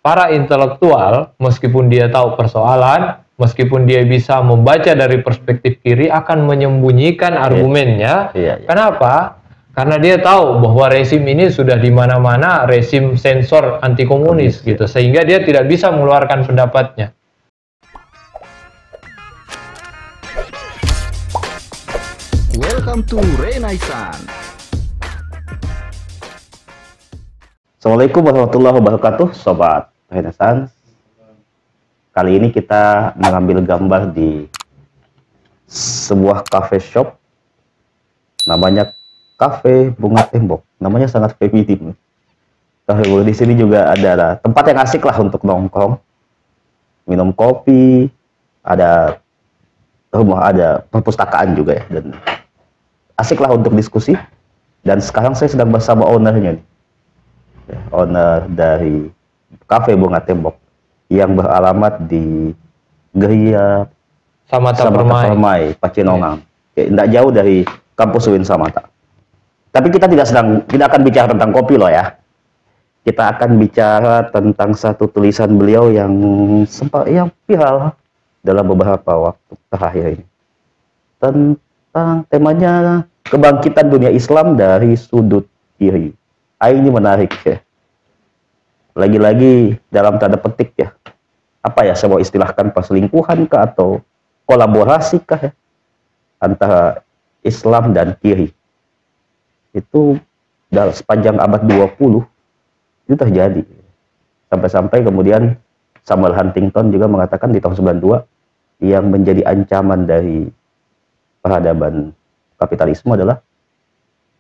para intelektual, meskipun dia tahu persoalan, meskipun dia bisa membaca dari perspektif kiri, akan menyembunyikan argumennya. Kenapa? Karena dia tahu bahwa rezim ini sudah di mana-mana rezim sensor anti komunis gitu, sehingga dia tidak bisa mengeluarkan pendapatnya. Welcome to Renaissance. Assalamualaikum warahmatullahi wabarakatuh, Sobat Renaissance. Kali ini kita mengambil gambar di sebuah cafe shop. Namanya Cafe Bunga Tembok. Namanya sangat feminim. Cafe Bunga di sini juga ada tempat yang asik lah untuk nongkrong, minum kopi, ada rumah, ada perpustakaan juga ya, dan asik lah untuk diskusi. Dan sekarang saya sedang bersama ownernya nih. Owner dari Cafe Bunga Tembok yang beralamat di Geria Samata Permai, Pacinongan. Tidak jauh dari kampus UIN Samata. Tapi kita tidak akan bicara tentang kopi loh ya. Kita akan bicara tentang satu tulisan beliau yang viral dalam beberapa waktu terakhir ini. Tentang temanya kebangkitan dunia Islam dari sudut kiri. Ini menarik ya. Lagi-lagi dalam tanda petik ya. Apa ya, saya mau istilahkan perselingkuhan kah atau kolaborasi kah ya, antara Islam dan kiri. Itu dalam sepanjang abad 20 itu terjadi. Sampai-sampai kemudian Samuel Huntington juga mengatakan di tahun 92 yang menjadi ancaman dari peradaban kapitalisme adalah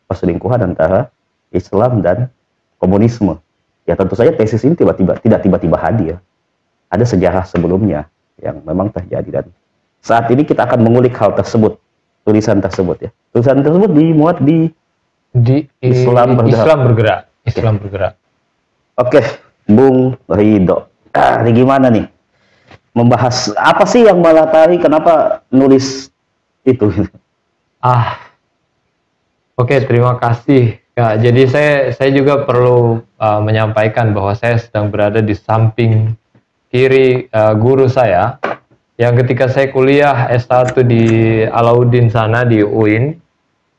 perselingkuhan antara Islam dan komunisme. Ya tentu saja tesis ini tidak tiba-tiba hadir. Ada sejarah sebelumnya yang memang terjadi, dan saat ini kita akan mengulik hal tersebut, tulisan tersebut ya. Tulisan tersebut dimuat di Islam Bergerak. Oke, Bung Ridho. Ini gimana nih? Membahas apa sih yang melatari kenapa nulis itu? Oke, terima kasih. Ya, jadi saya juga perlu menyampaikan bahwa saya sedang berada di samping kiri guru saya yang ketika saya kuliah S1 di Alauddin sana di UIN.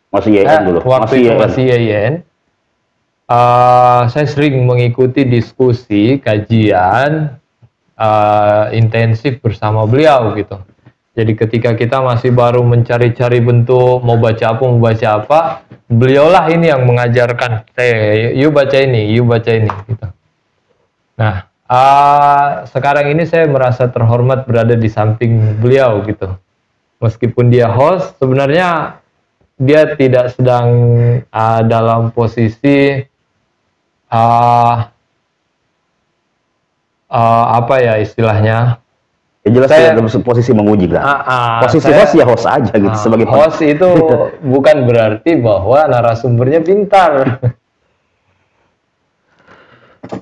Masih YN dulu. Waktu itu masih YN. Saya sering mengikuti diskusi, kajian intensif bersama beliau gitu. Jadi ketika kita masih baru mencari-cari bentuk mau baca apa, beliaulah ini yang mengajarkan saya, yuk baca ini gitu. Nah, sekarang ini saya merasa terhormat berada di samping beliau gitu. Meskipun dia host, sebenarnya dia tidak sedang dalam posisi apa ya istilahnya. Ya jelas saya dalam posisi menguji lah. Posisi host ya host aja gitu. Sebagai host itu bukan berarti bahwa narasumbernya pintar.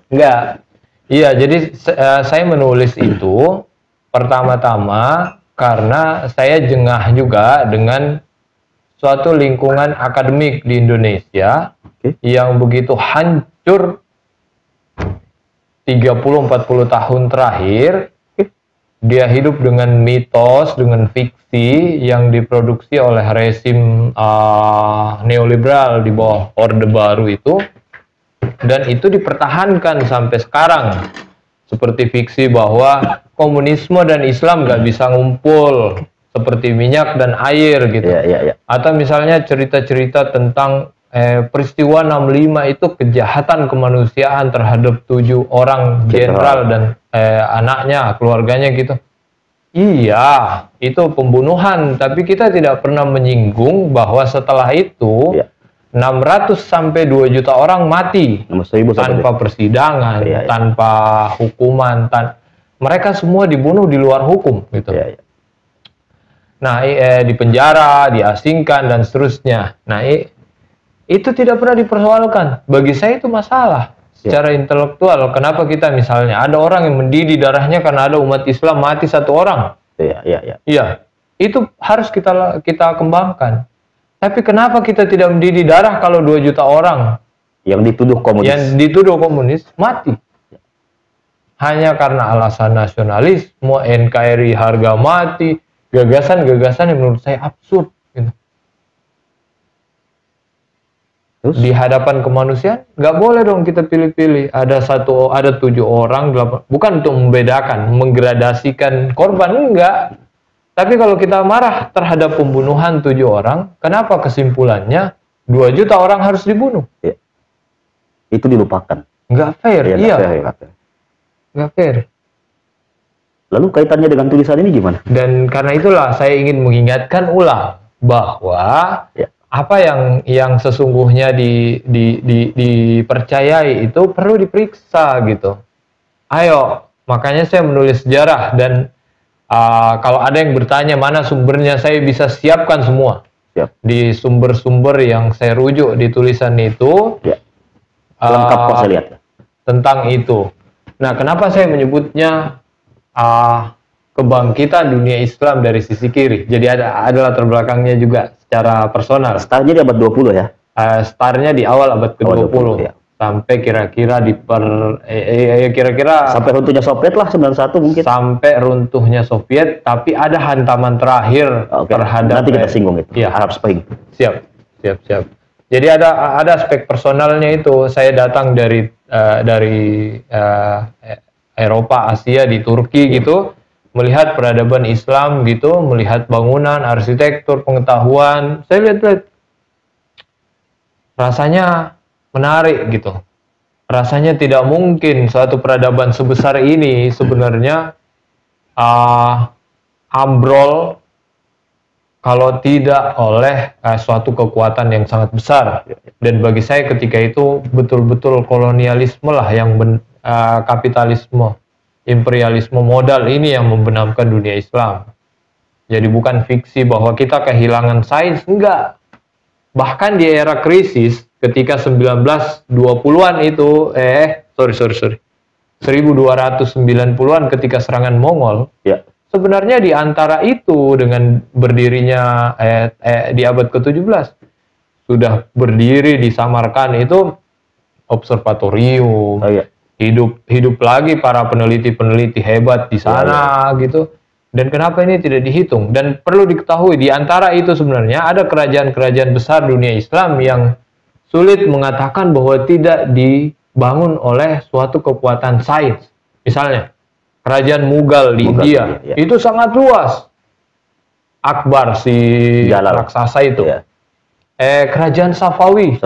Enggak. Iya, jadi saya menulis itu pertama-tama karena saya jengah juga dengan suatu lingkungan akademik di Indonesia yang begitu hancur 30-40 tahun terakhir. Dia hidup dengan mitos, dengan fiksi yang diproduksi oleh rezim neoliberal di bawah Orde Baru itu, dan itu dipertahankan sampai sekarang. Seperti fiksi bahwa komunisme dan Islam nggak bisa ngumpul, seperti minyak dan air gitu. Atau misalnya cerita-cerita tentang peristiwa 65 itu kejahatan kemanusiaan terhadap 7 orang jenderal dan anaknya, keluarganya gitu. Iya, itu pembunuhan, tapi kita tidak pernah menyinggung bahwa setelah itu 600 sampai 2 juta orang mati tanpa persidangan, tanpa hukuman, mereka semua dibunuh di luar hukum gitu. Nah, di penjara, diasingkan dan seterusnya. Nah, itu tidak pernah dipersoalkan. Bagi saya itu masalah secara intelektual. Kenapa kita misalnya ada orang yang mendidih darahnya karena ada umat Islam mati 1 orang? Iya, itu harus kita kembangkan. Tapi kenapa kita tidak mendidih darah kalau 2 juta orang yang dituduh komunis mati? hanya karena alasan nasionalisme, NKRI harga mati, gagasan-gagasan yang menurut saya absurd. Gitu. Terus? Di hadapan kemanusiaan nggak boleh dong kita pilih-pilih. Ada 7 orang, 8, bukan untuk membedakan, menggradasikan korban, enggak. Tapi kalau kita marah terhadap pembunuhan 7 orang, kenapa kesimpulannya 2 juta orang harus dibunuh? Ya. Itu dilupakan. Nggak fair, Ya, iya. nggak fair. Nggak fair. Lalu kaitannya dengan tulisan ini gimana? Dan karena itulah saya ingin mengingatkan ulang bahwa Ya. apa yang sesungguhnya dipercayai itu perlu diperiksa gitu. Ayo, makanya saya menulis sejarah dan kalau ada yang bertanya mana sumbernya, saya bisa siapkan semua. Siap. Di sumber-sumber yang saya rujuk di tulisan itu. Ya. Lengkap kok saya lihat. Tentang itu. Nah, kenapa saya menyebutnya kebangkitan dunia Islam dari sisi kiri? Jadi ada latar belakangnya juga secara personal. Startnya di abad 20 ya? Startnya di awal abad ke-20. Ya. Sampai kira-kira kira-kira sampai runtuhnya Soviet lah 91 mungkin. Sampai runtuhnya Soviet, tapi ada hantaman terakhir terhadap. Nanti kita singgung itu. Ya. Arab Spring. Siap. Jadi ada aspek personalnya itu. Saya datang dari Eropa, Asia, di Turki gitu, melihat peradaban Islam gitu, melihat bangunan, arsitektur, pengetahuan. Saya lihat rasanya menarik gitu. Rasanya tidak mungkin suatu peradaban sebesar ini sebenarnya ambrol kalau tidak oleh suatu kekuatan yang sangat besar. Dan bagi saya ketika itu betul-betul kolonialisme lah yang kapitalisme, imperialisme modal ini yang membenamkan dunia Islam. Jadi bukan fiksi bahwa kita kehilangan sains, enggak. Bahkan di era krisis ketika 1920-an itu 1290-an ketika serangan Mongol, ya. Sebenarnya di antara itu dengan berdirinya di abad ke-17 sudah berdiri di Samarkand itu observatorium. Iya. Hidup lagi para peneliti-peneliti hebat di sana gitu. Dan kenapa ini tidak dihitung? Dan perlu diketahui di antara itu sebenarnya ada kerajaan-kerajaan besar dunia Islam yang sulit mengatakan bahwa tidak dibangun oleh suatu kekuatan sains. Misalnya kerajaan Mughal di India itu sangat luas. Akbar si raksasa itu. Ya. Kerajaan Safawi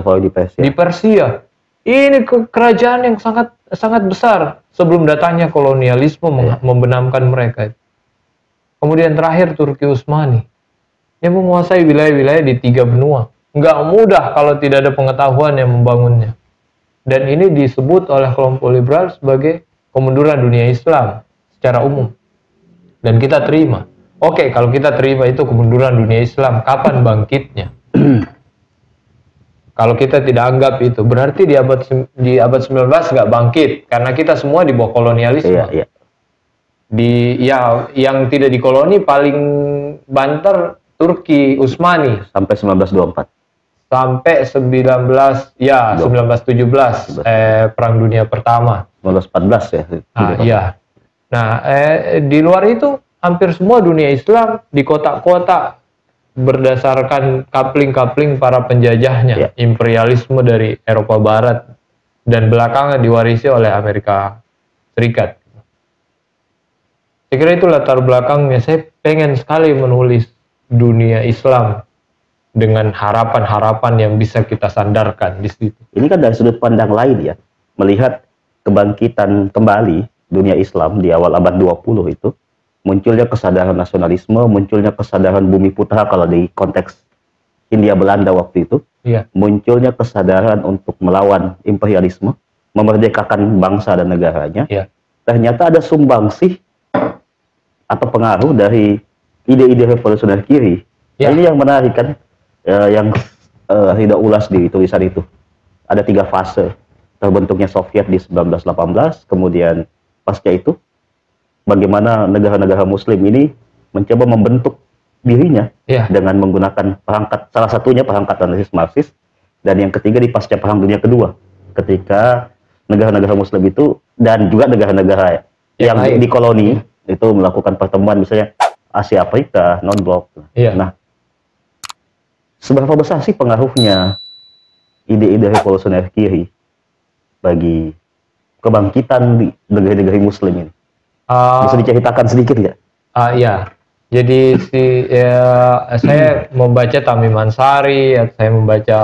di Persia. Ini kerajaan yang sangat besar sebelum datangnya kolonialisme membenamkan mereka. Kemudian terakhir Turki Utsmani yang menguasai wilayah-wilayah di 3 benua. Nggak mudah kalau tidak ada pengetahuan yang membangunnya. Dan ini disebut oleh kelompok liberal sebagai kemunduran dunia Islam secara umum. Dan kita terima. Oke, kalau kita terima itu kemunduran dunia Islam, kapan bangkitnya? Kalau kita tidak anggap itu, berarti di abad 19 nggak bangkit karena kita semua di bawah kolonialisme. Iya. Yang tidak dikoloni paling banter Turki Utsmani sampai 1924. Sampai 1917 Perang Dunia Pertama. 1914 ya. Iya. Nah, di luar itu hampir semua dunia Islam di kota-kota berdasarkan kapling-kapling para penjajahnya, imperialisme dari Eropa Barat dan belakangan diwarisi oleh Amerika Serikat. Saya kira itu latar belakangnya. Saya pengen sekali menulis dunia Islam dengan harapan-harapan yang bisa kita sandarkan di situ. Ini kan dari sudut pandang lain ya, melihat kebangkitan kembali dunia Islam di awal abad 20 itu, munculnya kesadaran nasionalisme, munculnya kesadaran bumi putra kalau di konteks Hindia Belanda waktu itu, munculnya kesadaran untuk melawan imperialisme, memerdekakan bangsa dan negaranya. Ternyata ada sumbangsih atau pengaruh dari ide-ide revolusioner kiri. Ini yang menarik kan, yang tidak ulas di tulisan itu. Ada 3 fase terbentuknya Soviet di 1918, kemudian pasca itu bagaimana negara-negara Muslim ini mencoba membentuk dirinya dengan menggunakan perangkat, salah satunya perangkat analisis Marxis, dan yang ketiga di pasca Perang Dunia Kedua, ketika negara-negara Muslim itu dan juga negara-negara yang lain. di koloni itu melakukan pertemuan, misalnya Asia Afrika, non-blok. Iya. Nah, seberapa besar sih pengaruhnya ide-ide revolusioner kiri bagi kebangkitan di negara-negara Muslim ini? Bisa diceritakan sedikit nggak? Ya, jadi saya membaca Tamim Ansari, saya membaca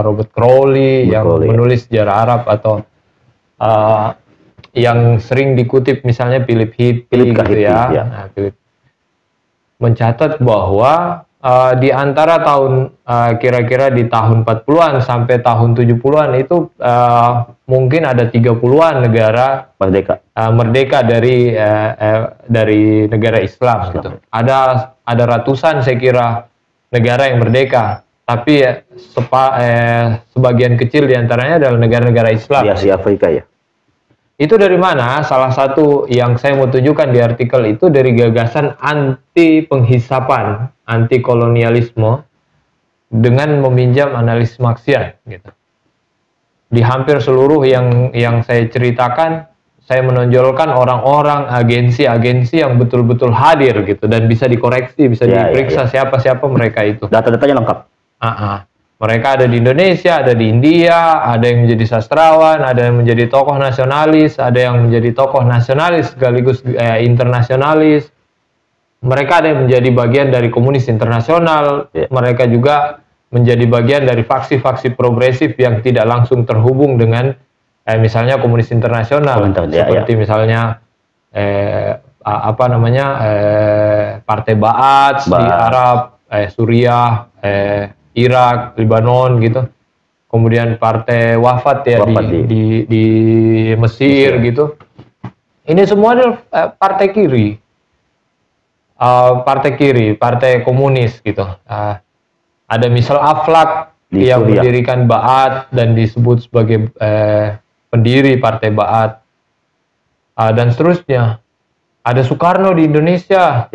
Robert Crowley yang menulis sejarah Arab, atau yang sering dikutip misalnya Philip Hippie gitu ya. Nah, Philip mencatat bahwa di antara tahun kira-kira di tahun 40-an sampai tahun 70-an itu mungkin ada 30-an negara merdeka dari negara Islam gitu. Ada ratusan saya kira negara yang merdeka, tapi sebagian kecil diantaranya adalah negara-negara Islam di Asia Afrika ya. Itu dari mana? Salah satu yang saya mau tunjukkan di artikel itu dari gagasan anti penghisapan, anti kolonialisme, dengan meminjam analisis Marxian gitu. Di hampir seluruh yang saya ceritakan, saya menonjolkan orang-orang, agensi-agensi yang betul-betul hadir gitu dan bisa dikoreksi, bisa diperiksa siapa-siapa mereka itu. Data-datanya lengkap. Mereka ada di Indonesia, ada di India, ada yang menjadi sastrawan, ada yang menjadi tokoh nasionalis, ada yang menjadi tokoh nasionalis sekaligus internasionalis. Mereka ada yang menjadi bagian dari komunis internasional. Mereka juga menjadi bagian dari faksi-faksi progresif yang tidak langsung terhubung dengan misalnya komunis internasional, seperti misalnya Partai Ba'ath di Arab, Suriah, Irak, Lebanon gitu. Kemudian Partai Wafat ya di Mesir gitu. Ini semua adalah partai kiri. Partai komunis gitu. Ada misal Aflaq yang mendirikan Ba'ath dan disebut sebagai pendiri Partai Ba'ath. Dan seterusnya. Ada Soekarno di Indonesia.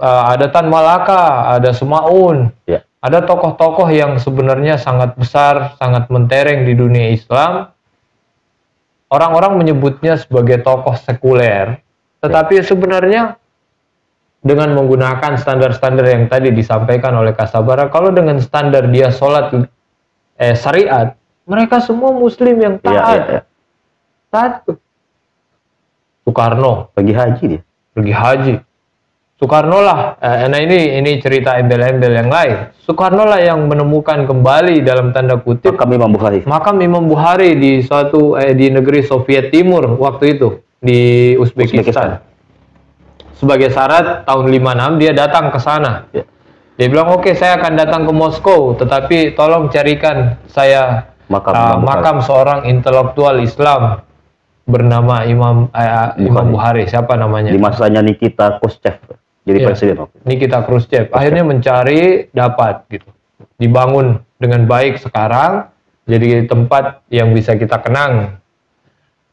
Ada Tan Malaka, ada Semaun. Ada tokoh-tokoh yang sebenarnya sangat besar, sangat mentereng di dunia Islam. Orang-orang menyebutnya sebagai tokoh sekuler, tetapi sebenarnya dengan menggunakan standar-standar yang tadi disampaikan oleh Kasabara, kalau dengan standar dia sholat syariat, mereka semua Muslim yang taat. Taat. Soekarno pergi haji dia. Pergi haji. Soekarno lah, nah ini cerita embel-embel yang lain. Soekarno lah yang menemukan kembali dalam tanda kutip makam Imam Bukhari di suatu di negeri Soviet Timur waktu itu di Uzbekistan. Sebagai syarat tahun 56 dia datang ke sana. Dia bilang oke, saya akan datang ke Moskow, tetapi tolong carikan saya makam seorang intelektual Islam bernama Imam Bukhari. Siapa namanya? Di masanya Nikita Khrushchev. Jadi presiden. Nikita Khrushchev. Akhirnya mencari, dapat gitu. Dibangun dengan baik sekarang, jadi tempat yang bisa kita kenang.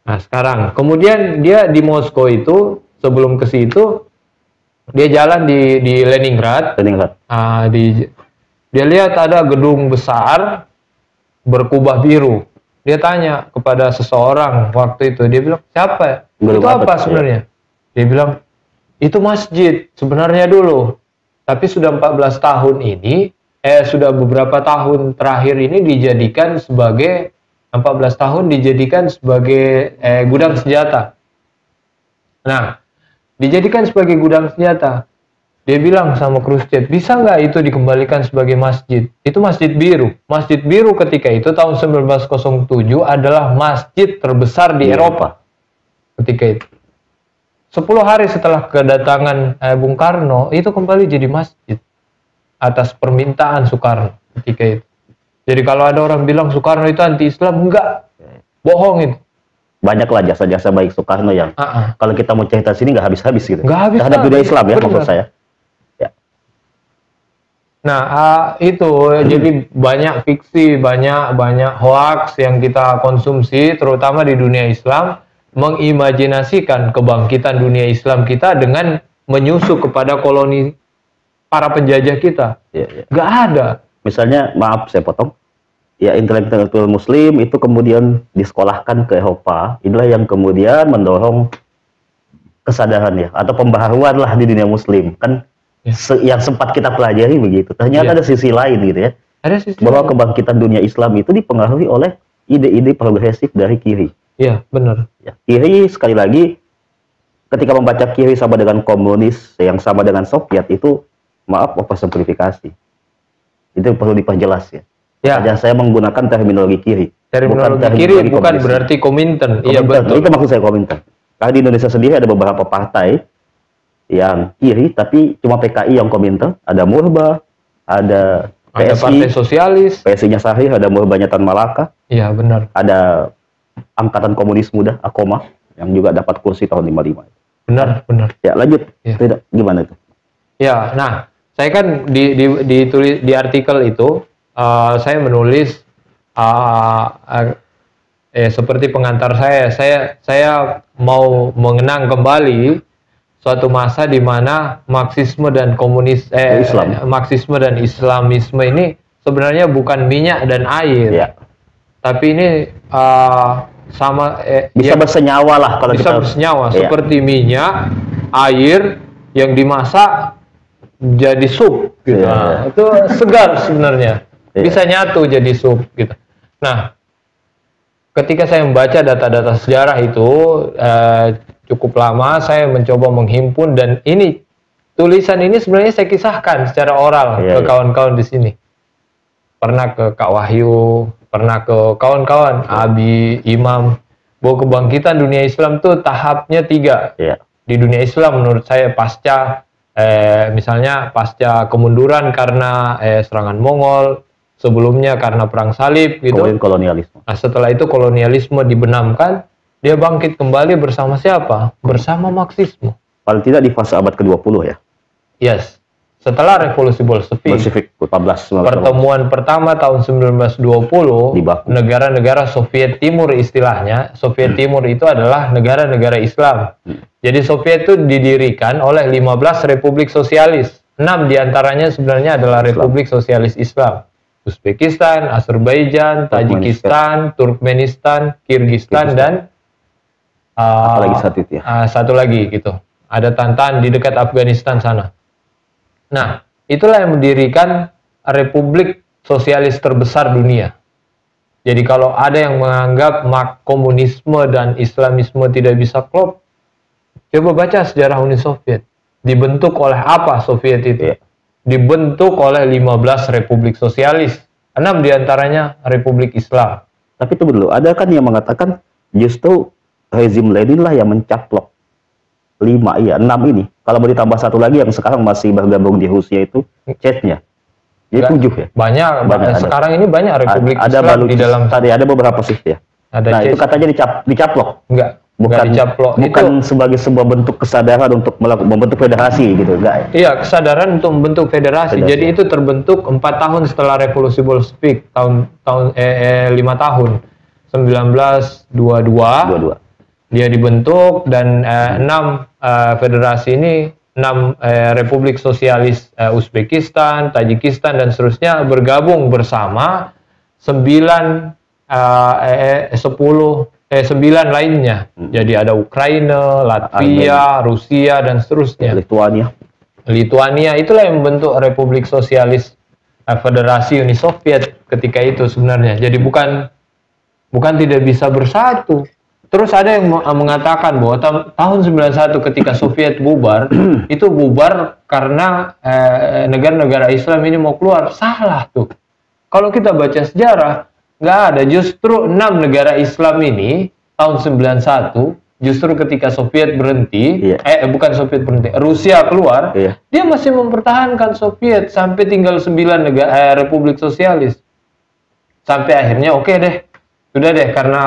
Nah sekarang, kemudian dia di Moskow itu, sebelum ke situ, dia jalan di Leningrad. Dia lihat ada gedung besar berkubah biru. Dia tanya kepada seseorang waktu itu, dia bilang, siapa? Itu apa sebenarnya? Dia bilang, itu masjid sebenarnya dulu, tapi sudah 14 tahun ini, sudah beberapa tahun terakhir ini dijadikan sebagai 14 tahun dijadikan sebagai gudang senjata. Nah, dijadikan sebagai gudang senjata. Dia bilang sama Khrushchev, bisa nggak itu dikembalikan sebagai masjid? Itu masjid biru. Masjid biru ketika itu tahun 1907 adalah masjid terbesar di Eropa ketika itu. 10 hari setelah kedatangan Bung Karno, itu kembali jadi masjid atas permintaan Soekarno ketika itu. Jadi kalau ada orang bilang Soekarno itu anti-Islam, enggak, bohong itu. Banyaklah jasa-jasa baik Soekarno yang kalau kita mau cerita sini nggak habis-habis gitu. Nggak habis terhadap dunia Islam ya, maksud saya. Nah itu jadi banyak fiksi, banyak hoax yang kita konsumsi, terutama di dunia Islam. Mengimajinasikan kebangkitan dunia Islam kita dengan menyusup kepada koloni para penjajah kita. Nggak ada. Misalnya, maaf saya potong, ya intelektual Muslim itu kemudian disekolahkan ke Eropa. Inilah yang kemudian mendorong kesadaran ya atau pembaharuan lah di dunia Muslim kan yang sempat kita pelajari begitu. Ternyata ada sisi lain gitu ya. Ada sisi Bahwa lain. kebangkitan dunia Islam itu dipengaruhi oleh ide-ide progresif dari kiri. Iya, benar. Ya, kiri sekali lagi ketika membaca kiri sama dengan komunis yang sama dengan Soviet itu maaf oversimplifikasi. Itu perlu diperjelas ya. Ya. Dan saya menggunakan terminologi kiri. Terminologi kiri bukan komunis. berarti Komintern. Iya, Kominter. betul. Itu maksud saya komentar. Karena di Indonesia sendiri ada beberapa partai yang kiri tapi cuma PKI yang komentar. Ada Murba, ada Ada PSI, Partai Sosialis. PSI-nya Sahih, ada Murbanya Tan Malaka, Iya, benar. ada Angkatan Komunis Muda, Akoma, yang juga dapat kursi tahun 55. Benar, benar. Ya, lanjut. Ya. Tidak, gimana itu? Ya, nah, saya kan ditulis di artikel itu, saya menulis seperti pengantar saya mau mengenang kembali suatu masa di mana Marxisme dan Islam. Marxisme dan Islamisme ini sebenarnya bukan minyak dan air, Ya. tapi ini sama Bisa bersenyawa lah kalau bisa kita bersenyawa Iya. seperti minyak, air yang dimasak jadi sup gitu. Iya. Nah, itu segar sebenarnya. Iya. Bisa nyatu jadi sup gitu. Nah, ketika saya membaca data-data sejarah itu cukup lama saya mencoba menghimpun dan ini tulisan ini sebenarnya saya kisahkan secara oral Iya, ke iya. kawan-kawan di sini. Pernah ke Kak Wahyu, pernah ke kawan-kawan Abi, Imam, bahwa kebangkitan dunia Islam tuh tahapnya 3. ya. Di dunia Islam menurut saya pasca misalnya pasca kemunduran karena serangan Mongol, sebelumnya karena perang salib gitu. Kemudian kolonialisme. Nah, setelah itu kolonialisme dibenamkan, dia bangkit kembali bersama siapa? Bersama Marxisme. Paling tidak di fase abad ke-20 ya. Yes. Setelah revolusi Bolshevik, Bolshevik 14 pertemuan pertama tahun 1920, Di Baku. negara-negara Soviet Timur istilahnya, Soviet Timur itu adalah negara-negara Islam. Jadi Soviet itu didirikan oleh 15 republik sosialis. 6 diantaranya sebenarnya adalah republik sosialis Islam. Uzbekistan, Azerbaijan, Tajikistan, Turkmenistan, Kirgistan, dan Apalagi satu itu ya. satu lagi gitu. Ada Tantan di dekat Afghanistan sana. Nah, itulah yang mendirikan republik sosialis terbesar dunia. Jadi kalau ada yang menganggap komunisme dan Islamisme tidak bisa klop, coba baca sejarah Uni Soviet. Dibentuk oleh apa Soviet itu? Iya. Dibentuk oleh 15 republik sosialis. 6 diantaranya republik Islam. Tapi tunggu dulu, ada kan yang mengatakan justru rezim Lenin lah yang mencaplok 6 ini. Kalau mau ditambah satu lagi yang sekarang masih bergabung di Rusia itu Chechnya. Jadi 7 ya. Banyak Banyak, sekarang ini banyak republik Ada Islam di Baluchistan, dalam ada beberapa sih ya. ada Nah, itu Chechnya. katanya dicaplok. Enggak Bukan dicaplok. bukan Itu sebagai sebuah bentuk kesadaran untuk membentuk federasi gitu, enggak. iya, kesadaran untuk membentuk federasi. Federasi. Jadi itu terbentuk 4 tahun setelah revolusi Bolshevik, 5 tahun. 1922 Dua-dua. dia dibentuk dan 6 federasi ini 6 republik sosialis Uzbekistan, Tajikistan dan seterusnya bergabung bersama 9 lainnya. Jadi ada Ukraina, Latvia, Rusia dan seterusnya. Lituania. Itulah yang membentuk Republik Sosialis Federasi Uni Soviet ketika itu sebenarnya. Jadi bukan tidak bisa bersatu. Terus ada yang mengatakan bahwa tahun 91 ketika Soviet bubar, itu bubar karena negara-negara Islam ini mau keluar. Salah tuh. Kalau kita baca sejarah, nggak ada. Justru 6 negara Islam ini tahun 91, justru ketika Soviet berhenti, bukan Soviet berhenti, Rusia keluar, dia masih mempertahankan Soviet sampai tinggal 9 negara Republik Sosialis. Sampai akhirnya oke deh, sudah deh karena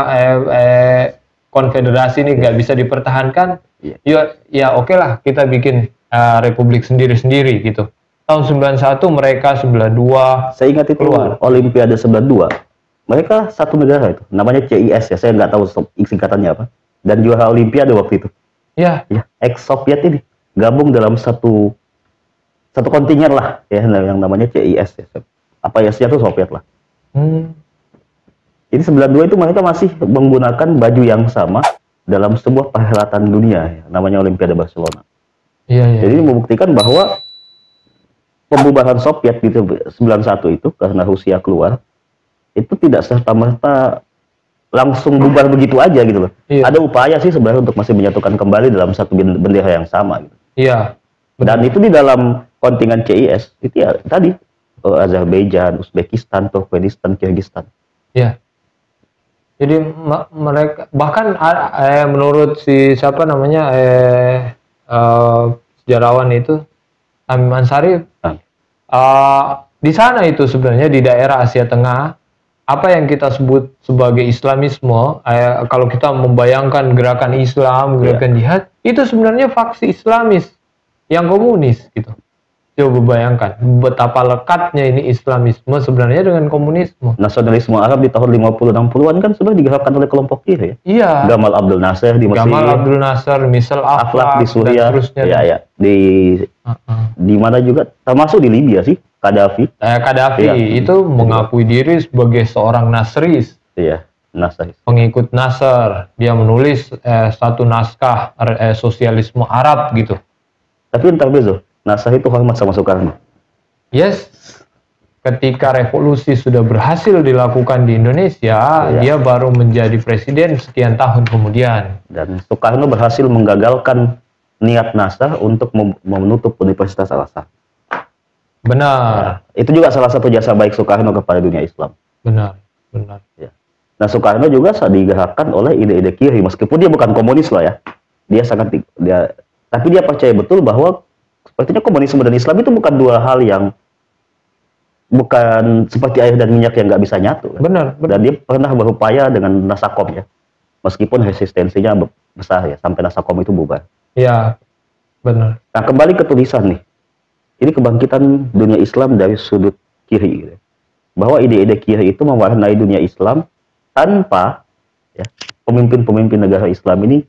konfederasi ini nggak bisa dipertahankan, ya oke lah kita bikin republik sendiri-sendiri gitu. Tahun 91 mereka 92. Saya ingat itu keluar. Olimpiade 92. Mereka satu negara itu, namanya CIS ya. Saya nggak tahu singkatannya apa. Dan juara Olimpiade waktu itu. Ya. Ex-Soviet ini gabung dalam satu kontingen lah ya, yang namanya CIS ya. Apa ya, itu Soviet lah. Jadi 92 itu mereka masih menggunakan baju yang sama dalam sebuah perhelatan dunia, ya, namanya Olimpiade Barcelona. Iya, iya. Jadi ini membuktikan bahwa pembubaran Soviet di 91 itu karena Rusia keluar, itu tidak serta-merta langsung bubar begitu aja gitu loh. Iya. Ada upaya sih sebenarnya untuk masih menyatukan kembali dalam satu bendera yang sama gitu. Iya. Dan itu di dalam kontingen CIS itu ya tadi Azerbaijan, Uzbekistan, Turkmenistan, Kyrgyzstan. Iya. Jadi mereka bahkan menurut si siapa namanya sejarawan itu Amim Ansari di sana itu sebenarnya di daerah Asia Tengah apa yang kita sebut sebagai Islamisme, kalau kita membayangkan gerakan Islam, gerakan jihad, itu sebenarnya faksi Islamis yang komunis gitu. Coba bayangkan betapa lekatnya ini Islamisme sebenarnya dengan komunisme. Nasionalisme Arab di tahun 50-60-an kan sebenarnya digerakkan oleh kelompok kiri ya. Iya. Gamal Abdel Nasser di Mesir. Gamal Abdel Nasser, Misal Aflaq di Suriah. dan seterusnya. Ya, ya. Di mana juga termasuk di Libya sih, Gaddafi. Gaddafi Ya. itu mengakui diri sebagai seorang Nasris. Iya, Nasser. Pengikut Nasser. Dia menulis satu naskah sosialisme Arab gitu. Tapi entar bezo, Nasser itu hormat sama Soekarno. Yes, ketika revolusi sudah berhasil dilakukan di Indonesia, Iya. dia baru menjadi presiden sekian tahun kemudian. Dan Soekarno berhasil menggagalkan niat Nasser untuk menutup Universitas Al-Azhar. Benar, Itu juga salah satu jasa baik Soekarno kepada dunia Islam. benar, benar. Ya. Nah, Soekarno juga digerakkan oleh ide-ide kiri, meskipun dia bukan komunis loh ya. Tapi dia percaya betul bahwa sepertinya komunisme dan Islam itu bukan dua hal yang bukan seperti air dan minyak yang nggak bisa nyatu. Kan? Benar, benar. Dan dia pernah berupaya dengan Nasakom ya, meskipun resistensinya besar ya, sampai Nasakom itu bubar. Ya, benar. Nah, kembali ke tulisan nih. Ini kebangkitan dunia Islam dari sudut kiri. Gitu. Bahwa ide-ide kiri itu mewarnai dunia Islam tanpa ya, pemimpin-pemimpin negara Islam ini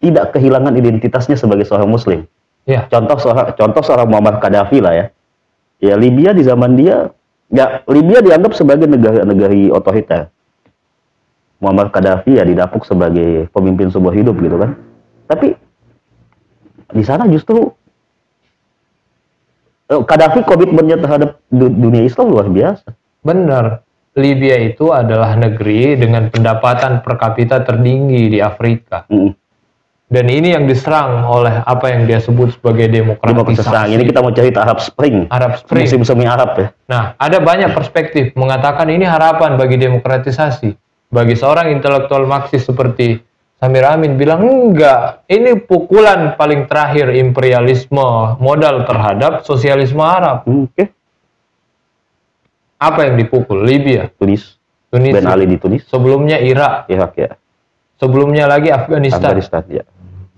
tidak kehilangan identitasnya sebagai seorang Muslim. Ya, Contoh seorang Muammar Gaddafi lah ya. Ya Libya di zaman dia, ya Libya dianggap sebagai negara otoriter. Muammar Gaddafi ya didapuk sebagai pemimpin seumur hidup gitu kan. Tapi di sana justru Gaddafi komitmennya terhadap dunia Islam luar biasa. benar. Libya itu adalah negeri dengan pendapatan per kapita tertinggi di Afrika. Dan ini yang diserang oleh apa yang dia sebut sebagai demokratisasi. Ini kita mau cerita Arab Spring. Arab Spring. Musim semi Arab ya. Nah, ada banyak perspektif mengatakan ini harapan bagi demokratisasi. Bagi seorang intelektual Marxis seperti Samir Amin bilang enggak, ini pukulan paling terakhir imperialisme modal terhadap sosialisme Arab. Oke. Apa yang dipukul? Libya, Tunis. Tunisia. Ben Ali di Tunis. Sebelumnya Irak, Irak ya. sebelumnya lagi Afghanistan. Ya.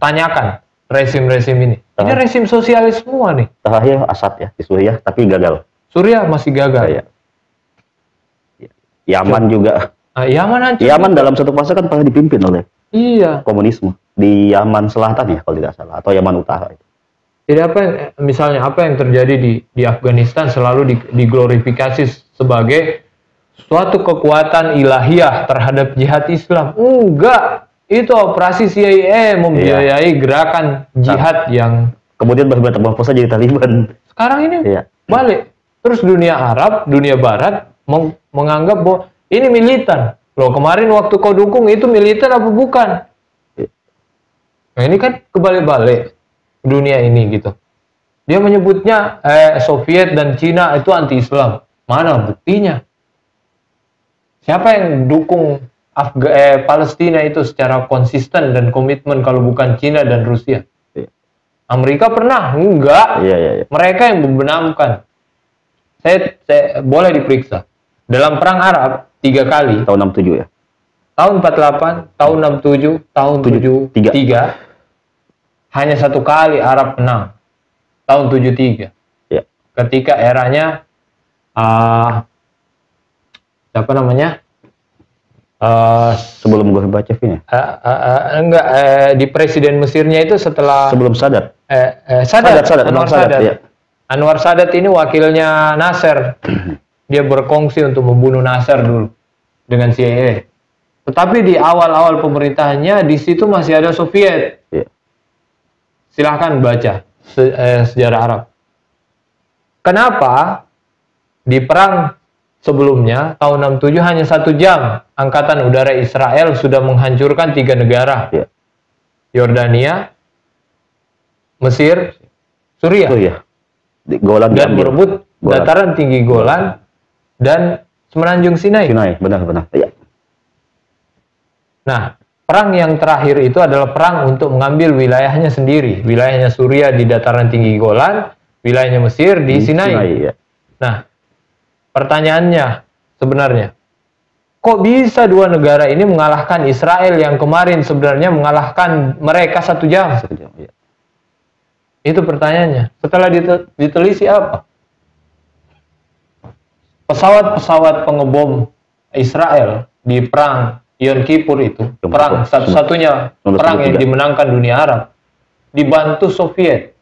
Tanyakan resim-resim ini. Ini resim sosialis semua nih. Terakhir Assad ya di Suriah, tapi gagal. Suriah masih gagal. Ya. Yaman juga. Yaman hancur. Yaman dalam satu fase kan pernah dipimpin oleh Iya. komunisme di Yaman Selatan ya kalau tidak salah, atau Yaman Utara. Jadi misalnya apa yang terjadi di Afghanistan selalu diglorifikasi sebagai suatu kekuatan ilahiyah terhadap jihad Islam. Enggak, itu operasi CIA membiayai gerakan jihad yang kemudian bermetamorfosa jadi Taliban. Sekarang ini Iya. balik. Terus dunia Arab, dunia Barat menganggap bahwa ini militan. Loh, kemarin waktu kau dukung itu militan apa bukan? Nah, ini kan kebalik-balik dunia ini gitu. Dia menyebutnya Soviet dan Cina itu anti-Islam. Mana buktinya? Siapa yang dukung Palestina itu secara konsisten dan komitmen kalau bukan Cina dan Rusia? Amerika pernah? Enggak. Iya. Mereka yang membenamkan. Saya boleh diperiksa. Dalam perang Arab 3 kali. Tahun 67 ya. Tahun 48, tahun 67, tahun 73. Hanya 1 kali Arab menang. Tahun 73. Ya. Ketika eranya siapa namanya? Sebelum Gorbachev ini. Enggak, di presiden Mesirnya itu setelah Sebelum Sadat. Sadat. Anwar Sadat. Ya. Anwar Sadat ini wakilnya Nasser. Dia berkongsi untuk membunuh Nasser dulu. dengan CIA. Tetapi di awal-awal pemerintahannya di situ masih ada Soviet. Iya. Silahkan baca sejarah Arab. Kenapa di perang sebelumnya tahun 67 hanya 1 jam angkatan udara Israel sudah menghancurkan 3 negara. Iya. Yordania, Mesir, Suriah. Oh iya. Di Golan Dan diambil. berebut Golan. dataran tinggi Golan dan Semenanjung Sinai. Sinai, benar-benar. Iya. Nah, perang yang terakhir itu adalah perang untuk mengambil wilayahnya sendiri. Wilayahnya Suriah di dataran tinggi Golan, wilayahnya Mesir di Sinai. Iya. Nah, pertanyaannya sebenarnya, kok bisa dua negara ini mengalahkan Israel yang kemarin sebenarnya mengalahkan mereka 1 jam? 1 jam, iya. Itu pertanyaannya. Setelah diteliti apa? Pesawat-pesawat pengebom Israel di perang Yom Kippur itu, perang satu-satunya perang yang dimenangkan dunia Arab, dibantu Soviet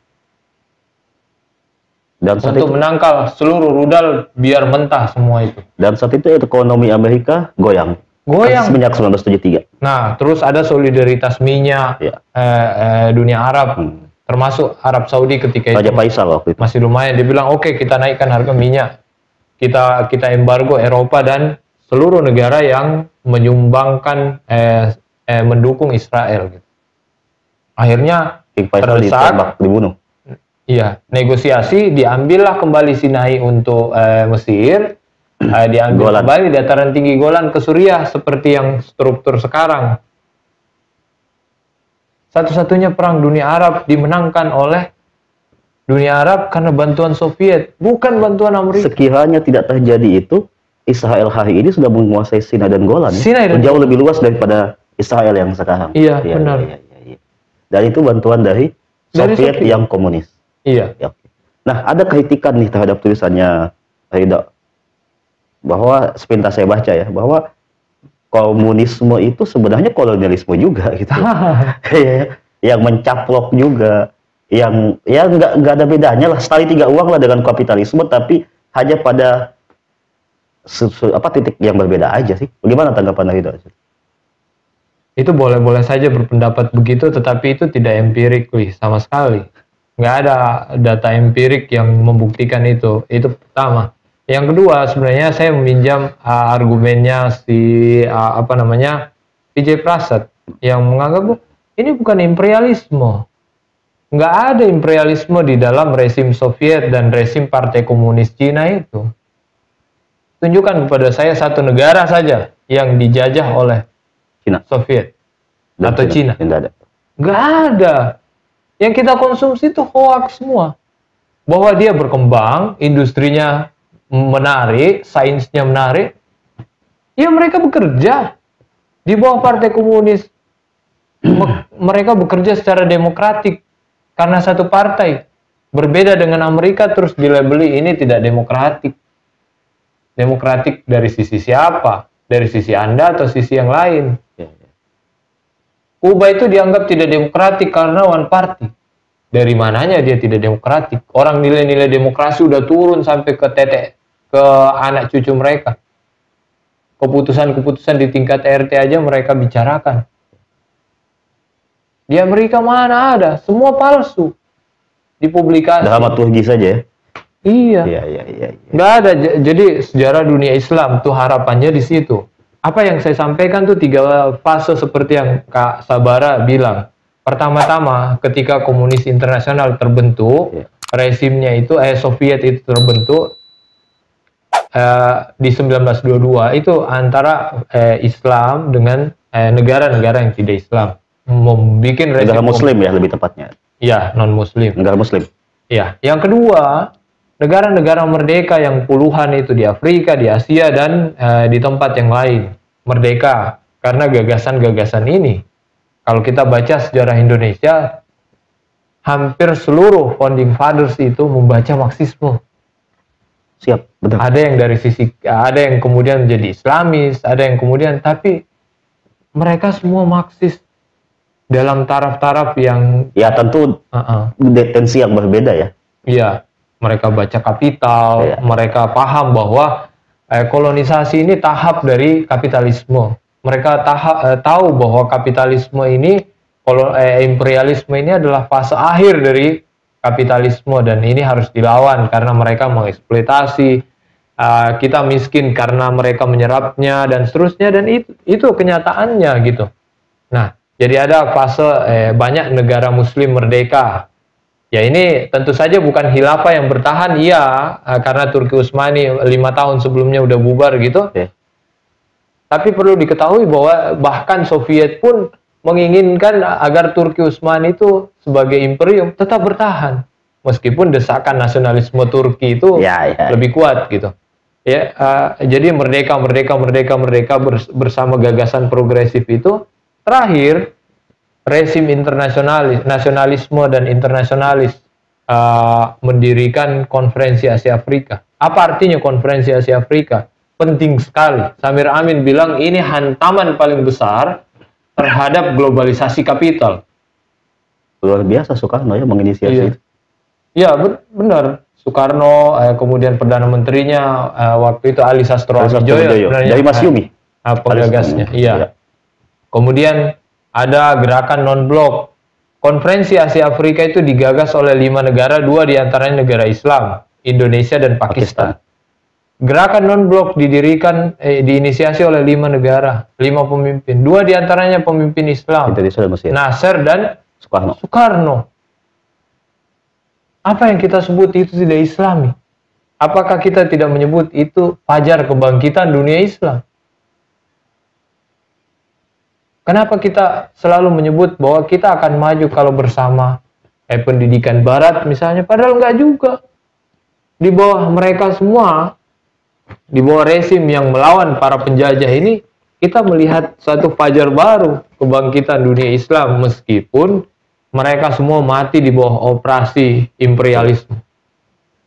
Dan saat untuk itu, menangkal seluruh rudal biar mentah semua itu. dan saat itu ekonomi Amerika goyang. Goyang. Semenjak 1973. Nah, terus ada solidaritas minyak Iya. dunia Arab, termasuk Arab Saudi ketika Raja itu Faisal waktu itu. masih lumayan. Dia bilang, oke, kita naikkan harga minyak, kita embargo Eropa dan seluruh negara yang menyumbangkan mendukung Israel. Gitu. Akhirnya King Faisal pada saat ditembak, dibunuh. iya, negosiasi, diambillah kembali Sinai untuk Mesir, diambil Golan. kembali dataran tinggi Golan ke Suriah seperti yang struktur sekarang. Satu-satunya perang dunia Arab dimenangkan oleh dunia Arab karena bantuan Soviet, bukan bantuan Amerika. Sekiranya tidak terjadi itu, Israel hari ini sudah menguasai Sinai dan Golan. Ya? Sinai dan Jauh lebih luas daripada Israel yang sekarang. Iya, benar. Iya. Dan itu bantuan dari Soviet yang komunis. Iya. Ya, oke. Nah, ada kritikan nih terhadap tulisannya Rida, bahwa sepintas saya baca ya, bahwa komunisme itu sebenarnya kolonialisme juga gitu. Yang mencaplok juga, yang ya nggak ada bedanya lah, sekali 3 uang lah dengan kapitalisme, tapi hanya pada titik yang berbeda aja sih. Bagaimana tanggapan Rida? Itu boleh-boleh saja berpendapat begitu, tetapi itu tidak empirik, sama sekali. Nggak ada data empirik yang membuktikan itu. Itu pertama. Yang kedua, sebenarnya saya meminjam argumennya si Vijay Prasad yang menganggap ini bukan imperialisme. Nggak ada imperialisme di dalam rezim Soviet dan rezim Partai Komunis Cina itu. Tunjukkan kepada saya satu negara saja yang dijajah oleh Cina, Soviet dan atau Cina. Tidak ada. Nggak ada. Yang kita konsumsi itu hoax semua. Bahwa dia berkembang, industrinya menarik, sainsnya menarik. Ya mereka bekerja di bawah Partai Komunis. Mereka bekerja secara demokratik karena satu partai. Berbeda dengan Amerika terus dilabeli ini tidak demokratik. Demokratik dari sisi siapa? Dari sisi Anda atau sisi yang lain? Kuba itu dianggap tidak demokratik karena one party. Dari mananya dia tidak demokratik? Orang nilai-nilai demokrasi udah turun sampai ke tetek, ke anak cucu mereka. Keputusan-keputusan di tingkat RT aja mereka bicarakan. Di Amerika mana ada? Semua palsu. Dipublikasi. Dramaturgi saja ya. Iya. Iya. Nggak ada. Jadi sejarah dunia Islam tuh harapannya di situ. Apa yang saya sampaikan tuh 3 fase seperti yang Kak Sabara bilang. Pertama-tama ketika komunis internasional terbentuk, rezimnya itu Soviet itu terbentuk di 1922 itu antara Islam dengan negara-negara yang tidak Islam, membuat rezim Negara Muslim ya lebih tepatnya. Ya, non-Muslim. Negara Muslim. Ya, yang kedua, negara-negara merdeka yang puluhan itu di Afrika, di Asia, dan di tempat yang lain. Merdeka, karena gagasan-gagasan ini. Kalau kita baca sejarah Indonesia, hampir seluruh founding fathers itu membaca Marxisme. Siap, betul. Ada yang dari sisi, ada yang kemudian menjadi Islamis, ada yang kemudian, tapi mereka semua Marxis dalam taraf-taraf yang Ya tentu detensi yang berbeda ya. Iya, mereka baca Kapital, mereka paham bahwa kolonisasi ini tahap dari kapitalisme. Mereka tahu bahwa kapitalisme ini, imperialisme ini adalah fase akhir dari kapitalisme, dan ini harus dilawan karena mereka mengeksploitasi kita miskin karena mereka menyerapnya dan seterusnya, dan itu kenyataannya gitu. Nah, jadi ada fase banyak negara muslim merdeka. Ya, ini tentu saja bukan khilafah yang bertahan, iya, karena Turki Utsmani 5 tahun sebelumnya udah bubar gitu. Tapi perlu diketahui bahwa bahkan Soviet pun menginginkan agar Turki Utsmani itu sebagai imperium tetap bertahan, meskipun desakan nasionalisme Turki itu lebih kuat gitu. Ya, jadi merdeka bersama gagasan progresif itu terakhir rezim nasionalisme dan internasionalis mendirikan Konferensi Asia Afrika. Apa artinya Konferensi Asia Afrika? Penting sekali. Samir Amin bilang ini hantaman paling besar terhadap globalisasi kapital. Luar biasa Soekarno ya menginisiasi itu. Iya, benar. Soekarno, kemudian Perdana Menterinya waktu itu Ali Sastro Amijoyo, dari Mas Yumi, penggagasnya. Iya. Kemudian ada gerakan non-blok. Konferensi Asia Afrika itu digagas oleh 5 negara, 2 diantaranya negara Islam, Indonesia dan Pakistan. Gerakan non-blok didirikan, diinisiasi oleh 5 negara, 5 pemimpin, 2 diantaranya pemimpin Islam, Nasser dan Soekarno. Apa yang kita sebut itu tidak Islami? Apakah kita tidak menyebut itu fajar kebangkitan dunia Islam? Kenapa kita selalu menyebut bahwa kita akan maju kalau bersama pendidikan Barat misalnya, padahal enggak juga. Di bawah mereka semua, di bawah rezim yang melawan para penjajah ini, kita melihat satu fajar baru kebangkitan dunia Islam, meskipun mereka semua mati di bawah operasi imperialisme.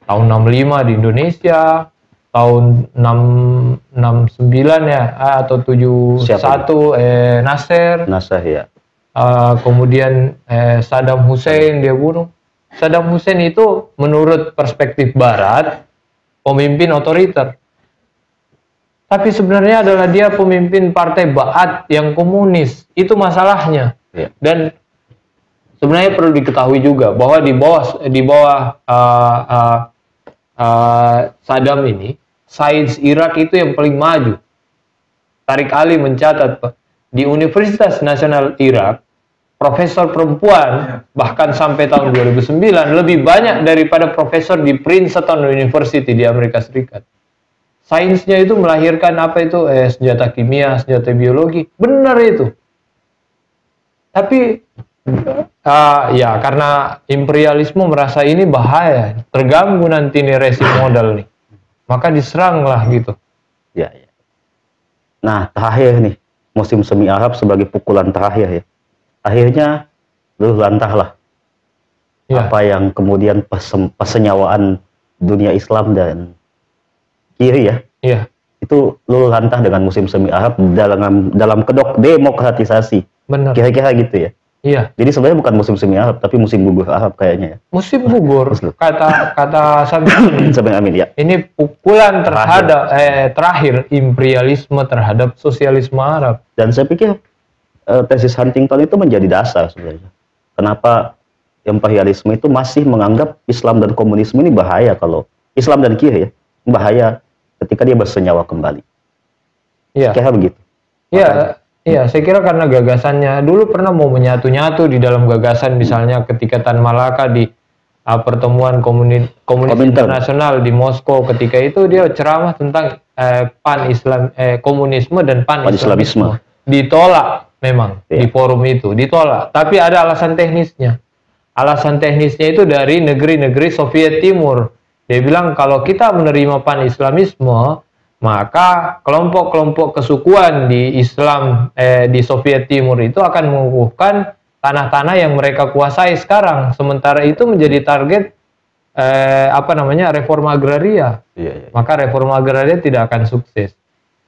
Tahun 65 di Indonesia, tahun 69 ya, atau 71 Nasser ya. Kemudian Saddam Hussein dia bunuh. Saddam Hussein itu menurut perspektif Barat pemimpin otoriter, tapi sebenarnya adalah dia pemimpin partai Ba'ath yang komunis. Itu masalahnya. Dan sebenarnya perlu diketahui juga bahwa di bawah Saddam ini, sains Irak itu yang paling maju. Tariq Ali mencatat di Universitas Nasional Irak, profesor perempuan bahkan sampai tahun 2009 lebih banyak daripada profesor di Princeton University di Amerika Serikat. Sainsnya itu melahirkan apa itu senjata kimia, senjata biologi, benar itu. Tapi ya karena imperialisme merasa ini bahaya, terganggu nanti nih rezim modal nih, maka diseranglah gitu. Ya. Nah, terakhir nih musim semi Arab sebagai pukulan terakhir ya. Akhirnya luluh lantahlah apa yang kemudian persenyawaan dunia Islam dan kiri ya. Itu luluh lantah dengan musim semi Arab dalam kedok demokratisasi. Benar. Kira-kira gitu ya. Iya. Jadi sebenarnya bukan musim semi Arab, tapi musim gugur Arab kayaknya ya. Musim gugur, kata Samir Amin ya. Ini pukulan terhadap terakhir imperialisme terhadap sosialisme Arab. Dan saya pikir tesis Huntington itu menjadi dasar sebenarnya. Kenapa imperialisme itu masih menganggap Islam dan komunisme ini bahaya, kalau Islam dan kiri ya, bahaya ketika dia bersenyawa kembali. Iya. Kira begitu. Iya, saya kira karena gagasannya dulu pernah mau menyatu-nyatu di dalam gagasan, misalnya ketika Tan Malaka di pertemuan komunis internasional di Moskow, ketika itu dia ceramah tentang komunisme dan pan-islamisme. Ditolak memang di forum itu, ditolak. Tapi ada alasan teknisnya. Alasan teknisnya itu dari negeri-negeri Soviet Timur. Dia bilang kalau kita menerima pan-islamisme, maka kelompok-kelompok kesukuan di Islam di Soviet Timur itu akan mengukuhkan tanah-tanah yang mereka kuasai sekarang. Sementara itu menjadi target reforma agraria. Maka reforma agraria tidak akan sukses.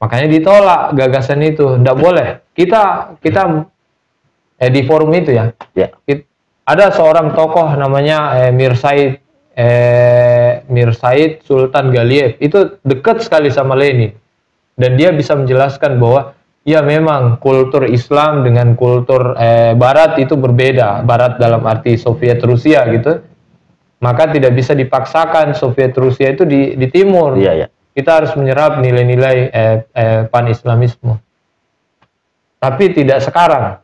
Makanya ditolak gagasan itu, tidak boleh. Kita di forum itu ya. Ada seorang tokoh namanya Mir Said Mir Said Sultan Galiev. Itu dekat sekali sama Lenin. Dan dia bisa menjelaskan bahwa ya memang kultur Islam dengan kultur Barat itu berbeda. Barat dalam arti Soviet Rusia gitu. Maka tidak bisa dipaksakan Soviet Rusia itu di timur. Iya, iya. Kita harus menyerap nilai-nilai pan-Islamisme. Tapi tidak sekarang.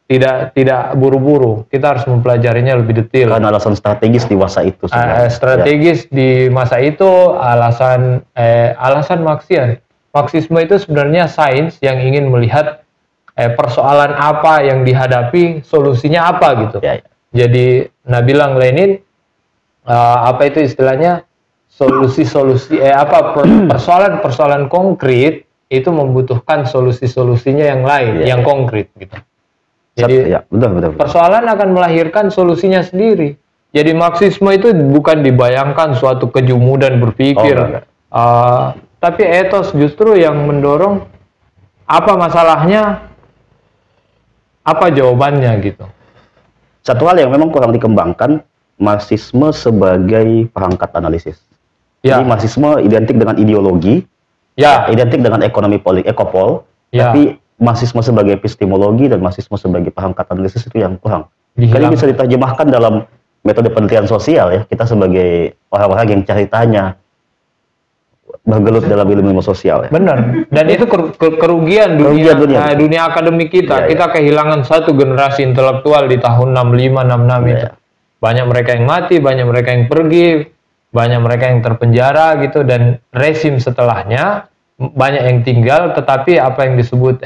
Tidak buru-buru. Kita harus mempelajarinya lebih detail. Karena alasan strategis di masa itu. Strategis di masa itu alasan Marxian. Marxisme itu sebenarnya sains yang ingin melihat persoalan apa yang dihadapi, solusinya apa gitu. Ya, ya. Jadi, nah bilang Lenin, apa itu istilahnya, solusi-solusi, persoalan-persoalan konkret itu membutuhkan solusi-solusinya yang lain, yang konkret gitu. Jadi, betul. persoalan akan melahirkan solusinya sendiri. Jadi Marxisme itu bukan dibayangkan suatu kejumudan berpikir. Tapi etos justru yang mendorong apa masalahnya, apa jawabannya gitu. Satu hal yang memang kurang dikembangkan, Marxisme sebagai perangkat analisis. Ya. Jadi Marxisme identik dengan ideologi, identik dengan ekonomi politik, ekopol, tapi Marxisme sebagai epistemologi dan Marxisme sebagai perangkat analisis itu yang kurang. Kali bisa diterjemahkan dalam metode penelitian sosial ya, kita sebagai orang-orang yang cari tanya, bergelut dalam ilmu sosial ya. Benar. Dan itu kerugian dunia akademik kita. Kita kehilangan satu generasi intelektual di tahun 65-66 itu. Banyak mereka yang mati, banyak mereka yang pergi, banyak mereka yang terpenjara gitu, dan rezim setelahnya banyak yang tinggal. Tetapi apa yang disebut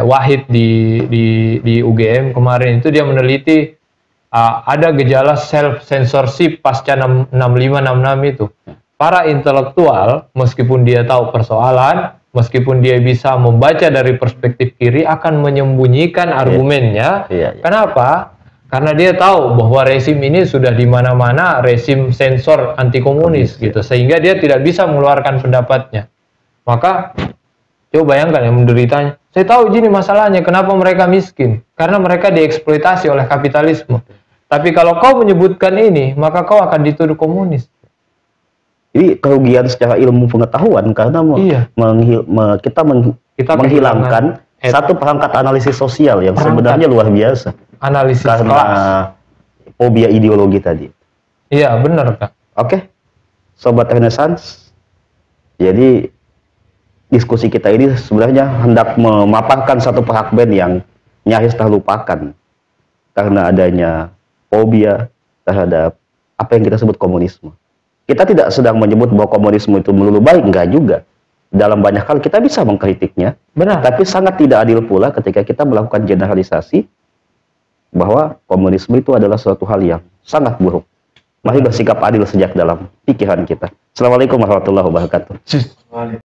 Wahid di UGM kemarin itu dia meneliti ada gejala self-censorship pasca 65-66 itu. Para intelektual, meskipun dia tahu persoalan, meskipun dia bisa membaca dari perspektif kiri, akan menyembunyikan argumennya. Kenapa? Karena dia tahu bahwa rezim ini sudah di mana-mana rezim sensor anti komunis gitu, sehingga dia tidak bisa mengeluarkan pendapatnya. Maka coba bayangkan yang menderitanya. Saya tahu gini masalahnya, kenapa mereka miskin? Karena mereka dieksploitasi oleh kapitalisme. Tapi kalau kau menyebutkan ini, maka kau akan dituduh komunis. Ini kerugian secara ilmu pengetahuan karena kita menghilangkan satu perangkat analisis sosial yang sebenarnya luar biasa. Analisis karena kelas. Fobia ideologi tadi. Iya, benar Kak. Oke, Sobat Renaissance. Jadi diskusi kita ini sebenarnya hendak memaparkan satu fragmen yang nyaris terlupakan karena adanya fobia terhadap apa yang kita sebut komunisme. Kita tidak sedang menyebut bahwa komunisme itu melulu baik, enggak juga. Dalam banyak hal kita bisa mengkritiknya, benar. Tapi sangat tidak adil pula ketika kita melakukan generalisasi bahwa komunisme itu adalah suatu hal yang sangat buruk. Mari bersikap adil sejak dalam pikiran kita. Assalamualaikum warahmatullahi wabarakatuh.